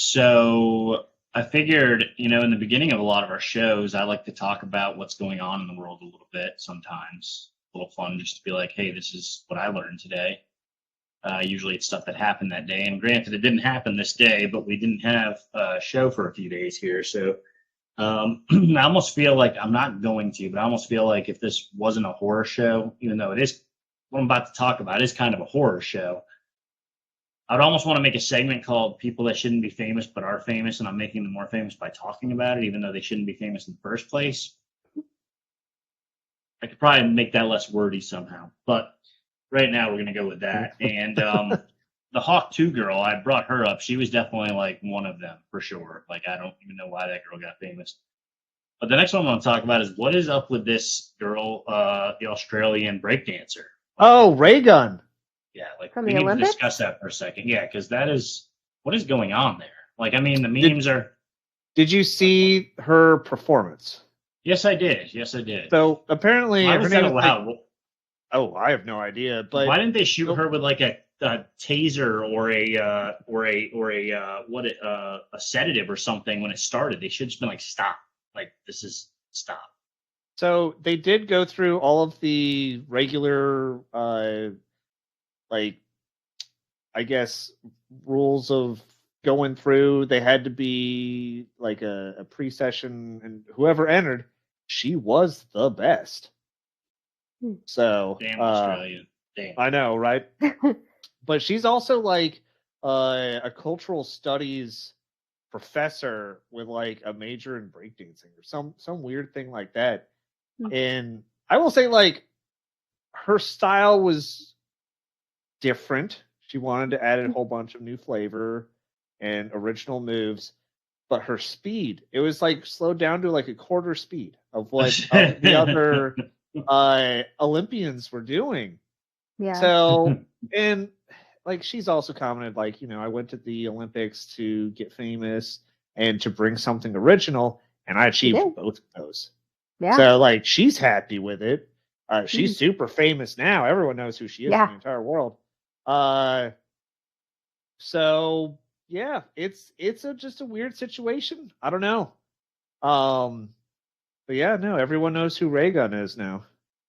So I figured, in the beginning of a lot of our shows, I like to talk about what's going on in the world a little bit sometimes. A little fun just to be like, hey, this is what I learned today. Usually it's stuff that happened that day. And granted, it didn't happen this day, but we didn't have a show for a few days here. So I almost feel like I'm not going to, but I almost feel like if this wasn't a horror show, even though it is what I'm about to talk about is kind of a horror show, I would almost want to make a segment called People That Shouldn't Be Famous But Are Famous, and I'm making them more famous by talking about it, even though they shouldn't be famous in the first place. I could probably make that less wordy somehow, but right now we're going to go with that. And the Hawk 2 girl, I brought her up. She was definitely like one of them for sure. Like, I don't even know why that girl got famous. But the next one I want to talk about is what is up with this girl, the Australian breakdancer? Oh, Raygun. Yeah, like From we the need Olympics? to discuss that for a second. Yeah, because that is what is going on there. Like, I mean, the memes are. Did you see her performance? Yes, I did. Yes, I did. So apparently, Why her was name that is allowed? oh, I have no idea. But Why didn't they shoot her with like a taser or a sedative or something when it started? They should have just been like, stop. Like, this is stop. So they did go through all of the regular, like, I guess, rules of going through. They had to be like a pre-session, and whoever entered, she was the best. So, Damn Australia. Damn. I know, right? But she's also like a cultural studies professor with like a major in breakdancing or some weird thing like that. And I will say, like, her style was different. She wanted to add a whole bunch of new flavor and original moves, but her speed, it was like slowed down to like a quarter speed of what the other Olympians were doing. Yeah. So, and like, she's also commented, like, I went to the Olympics to get famous and to bring something original, and I achieved both of those. Yeah. So, like, she's happy with it. She's super famous now. Everyone knows who she is in the entire world. So yeah, it's just a weird situation. I don't know. But yeah, no, everyone knows who Raygun is now.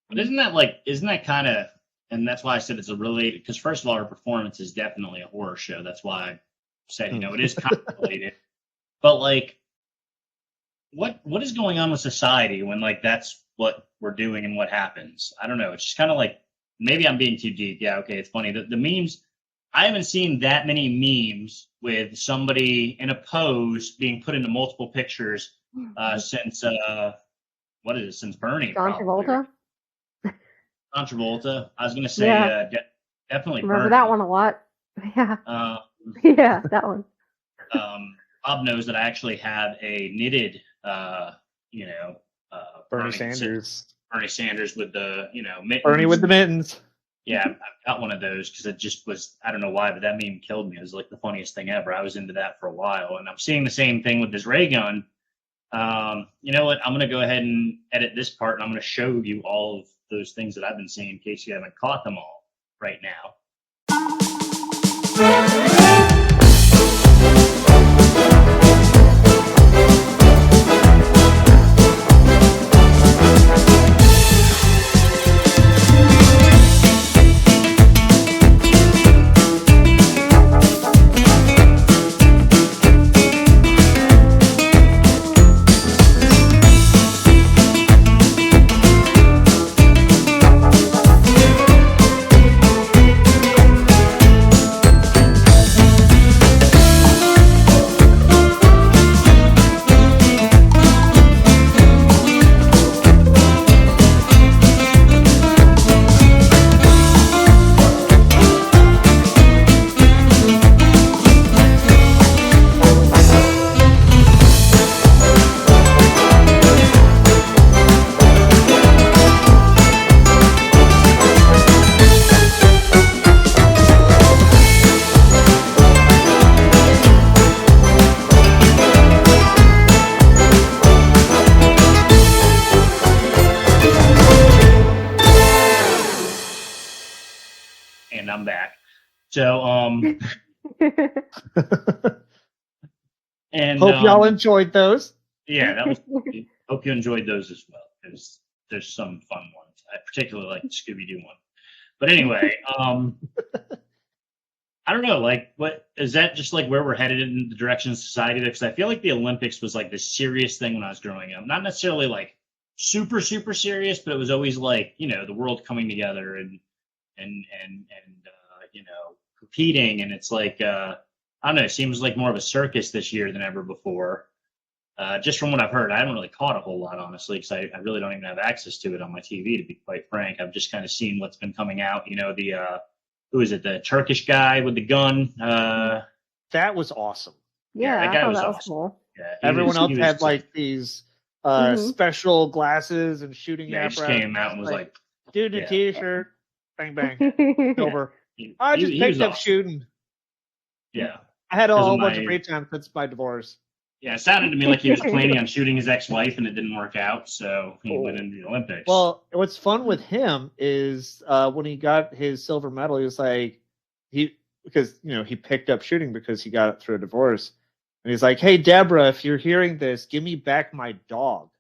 But isn't that kind of, and that's why I said it's a related, because first of all, her performance is definitely a horror show. That's why I said, it is kind of related. But like, what is going on with society when like that's what we're doing and what happens? I don't know. It's just kind of like, maybe I'm being too deep. Yeah, okay, it's funny. The memes, I haven't seen that many memes with somebody in a pose being put into multiple pictures since what is it? Since Bernie? John Travolta. John Travolta. I was gonna say definitely. Remember Bernie. that one a lot. Yeah. Yeah, that one. Bob knows that I actually have a knitted, Bernie Sanders. Bernie Sanders with the, mittens. Bernie with the mittens. Yeah, I've got one of those because it just was, I don't know why, but that meme killed me. It was like the funniest thing ever. I was into that for a while. And I'm seeing the same thing with this ray gun. You know what? I'm going to go ahead and edit this part, and I'm going to show you all of those things that I've been seeing in case you haven't caught them all right now. And I'm back. So, And Hope y'all enjoyed those. yeah, that was. Hope you enjoyed those as well, because there's some fun ones. I particularly like the Scooby Doo one. But anyway, I don't know. Like, what is that? Just like where we're headed in the direction of society? Because I feel like the Olympics was like this serious thing when I was growing up. Not necessarily like super serious, but it was always like the world coming together and competing. And it's like I don't know. It seems like more of a circus this year than ever before. Just from what I've heard, I haven't really caught a whole lot, honestly, because I really don't even have access to it on my TV, to be quite frank. I've just kind of seen what's been coming out. Who is it? The Turkish guy with the gun. That was awesome. Yeah, that guy I thought was that was awesome. cool. Yeah, Everyone else had like these special glasses and shooting apparatus. He just came out and was like dude, a t-shirt, bang bang, over. I just picked up shooting. Yeah, I had a whole bunch of free time since my divorce. Yeah, it sounded to me like he was planning on shooting his ex-wife and it didn't work out, so he went into the Olympics. Well, what's fun with him is when he got his silver medal, he was like, because he picked up shooting because he got it through a divorce, and he's like, "Hey, Deborah, if you're hearing this, give me back my dog."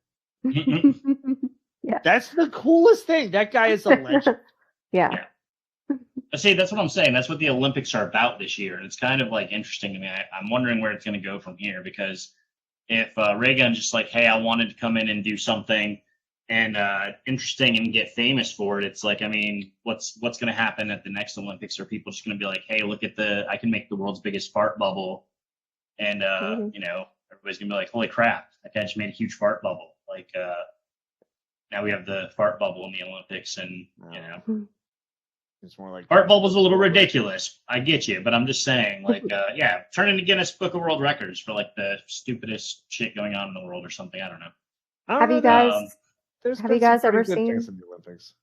Yeah, that's the coolest thing. That guy is a legend. Yeah. See, that's what I'm saying. That's what the Olympics are about this year. And it's kind of like interesting to me. I'm wondering where it's going to go from here, because if Raygun's just like, hey, I wanted to come in and do something and interesting and get famous for it, it's like, I mean, what's going to happen at the next Olympics? Are people just going to be like, hey, look at I can make the world's biggest fart bubble. And, everybody's going to be like, holy crap, that guy just made a huge fart bubble. Like, now we have the fart bubble in the Olympics, and, It's more like fart bubble's a little ridiculous. I get you, but I'm just saying, like, turn in the Guinness Book of World Records for like the stupidest shit going on in the world or something. I don't know. Have you guys ever seen in the Olympics?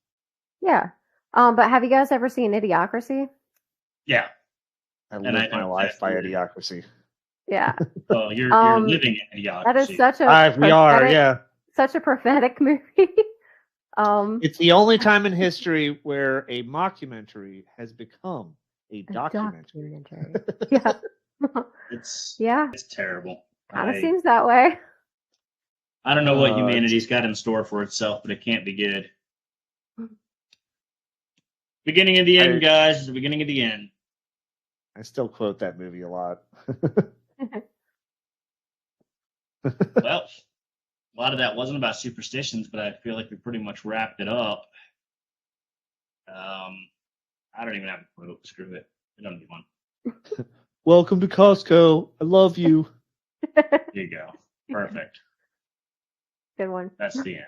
Yeah, but have you guys ever seen Idiocracy? Yeah, I live my life by Idiocracy. Yeah. Well, you're living in Idiocracy. That is such a we are, yeah. Such a prophetic movie. It's the only time in history where a mockumentary has become a documentary. Yeah. It's terrible. Kind of seems that way. I don't know what humanity's got in store for itself, but it can't be good. Beginning of the end, guys. It's the beginning of the end. I still quote that movie a lot. Well, a lot of that wasn't about superstitions, but I feel like we pretty much wrapped it up. I don't even have a quote. Screw it. I don't need one. Welcome to Costco. I love you. There you go. Perfect. Good one. That's the end.